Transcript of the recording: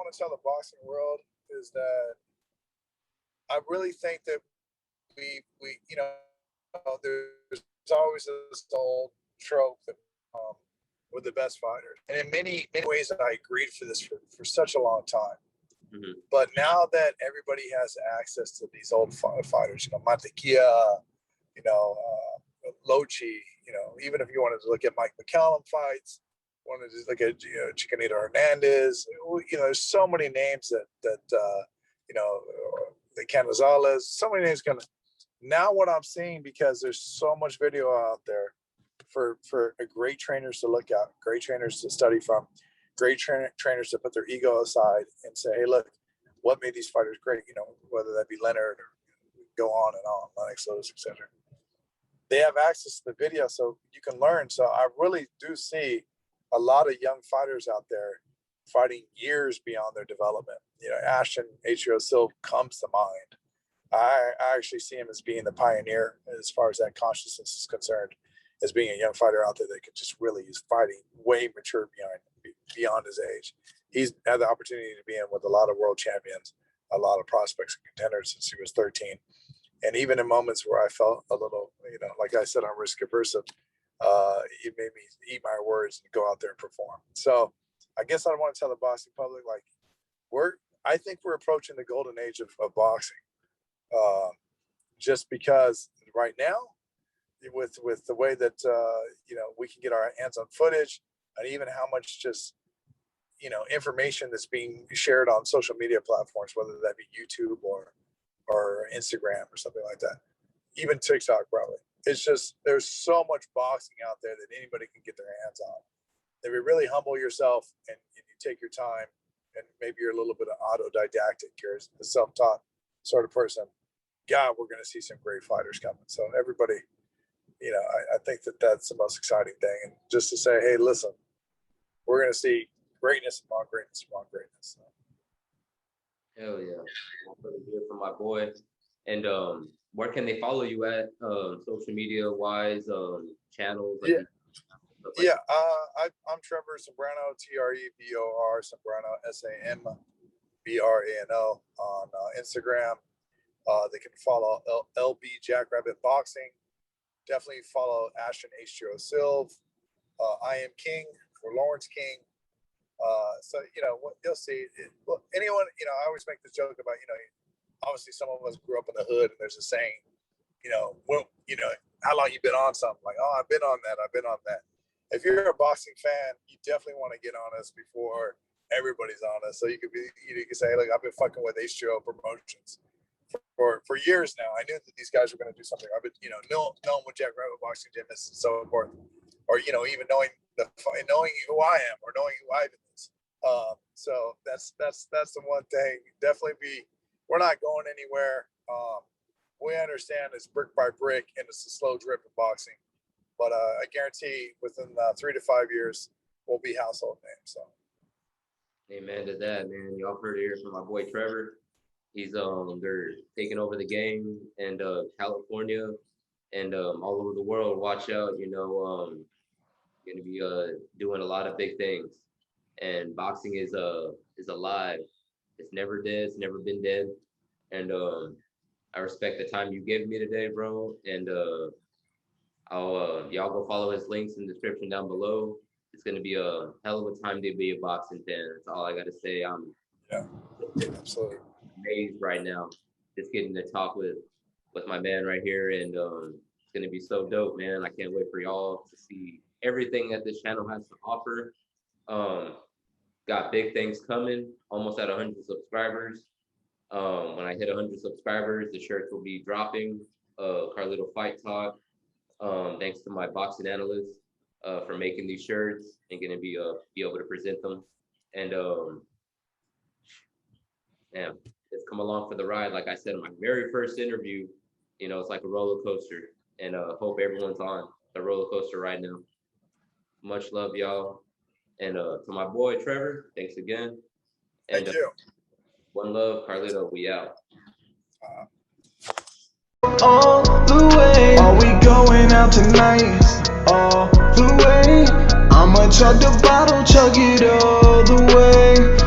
want to tell the boxing world is that I really think that we there's always this old trope that we're the best fighters, and in many ways I agreed for this for such a long time. Mm-hmm. But now that everybody has access to these old fighters, Mantequilla, Lochi, even if you wanted to look at Mike McCallum fights, wanted to look at Chicanito Hernandez, there's so many names that the Canizales, so many names coming. Now what I'm seeing, because there's so much video out there for great trainers to look at, great trainers to study from, great trainers to put their ego aside and say, hey, look, what made these fighters great? Whether that be Leonard or go on and on, Lennox Lewis, etc. They have access to the video, so you can learn. So I really do see a lot of young fighters out there fighting years beyond their development. Ashton Sylveh comes to mind. I actually see him as being the pioneer as far as that consciousness is concerned, as being a young fighter out there that could just really use fighting way mature beyond his age. He's had the opportunity to be in with a lot of world champions, a lot of prospects and contenders since he was 13. And even in moments where I felt a little, like I said, I'm risk averse, he made me eat my words and go out there and perform. So I guess I want to tell the boxing public, I think we're approaching the golden age of boxing. Just because right now, with the way that we can get our hands on footage, and even how much just information that's being shared on social media platforms, whether that be YouTube or Instagram or something like that, even TikTok probably. It's just, there's so much boxing out there that anybody can get their hands on. If you really humble yourself and you take your time, and maybe you're a little bit of autodidactic, you're a self-taught sort of person, God, we're going to see some great fighters coming. So everybody, I think that's the most exciting thing. And just to say, hey, listen, we're going to see greatness upon greatness upon greatness. So. Hell yeah. I'm really good for my boy. And where can they follow you at, social media wise, channels? I'm Trevor Sambrano, TREVOR, Sambrano, SAMBRANO on Instagram. They can follow LB Jackrabbit Boxing. Definitely follow Ashton Sylveh. I am King for Lawrence King. So what you'll see. Anyone, I always make this joke about, obviously some of us grew up in the hood, and there's a saying, how long you been on something? Like, oh, I've been on that. If you're a boxing fan, you definitely want to get on us before everybody's on us. So you could say, look, I've been fucking with H2O Promotions for years now. I knew that these guys were going to do something. I've been, knowing what Jack Rabbit Boxing Gym is so important, or even knowing who I am or knowing who Ivan is. So that's the one thing. Definitely we're not going anywhere. We understand it's brick by brick, and it's a slow drip of boxing. But I guarantee within 3 to 5 years, we'll be household names. So. Amen to that, man. Y'all heard it here from my boy Trevor. He's they're taking over the game in California and all over the world. Watch out, going to be doing a lot of big things. And boxing is alive. It's never dead. It's never been dead. And I respect the time you gave me today, bro. And I'll y'all go follow his links in the description down below. It's going to be a hell of a time to be a boxing fan. That's all I got to say. I'm absolutely amazed right now. Just getting to talk with my man right here. And it's going to be so dope, man. I can't wait for y'all to see everything that this channel has to offer. Got big things coming, almost at 100 subscribers. When I hit 100 subscribers, the shirts will be dropping. Carlito Fight Talk. Thanks to my boxing analyst for making these shirts and gonna be able to present them. And it's come along for the ride. Like I said in my very first interview, it's like a roller coaster, and hope everyone's on the roller coaster right now. Much love, y'all. And to my boy Trevor, thanks again. And thank you. One love, Carlito. We out. All the way, are we going out tonight? All the way, I'ma chug the bottle, chug it all the way.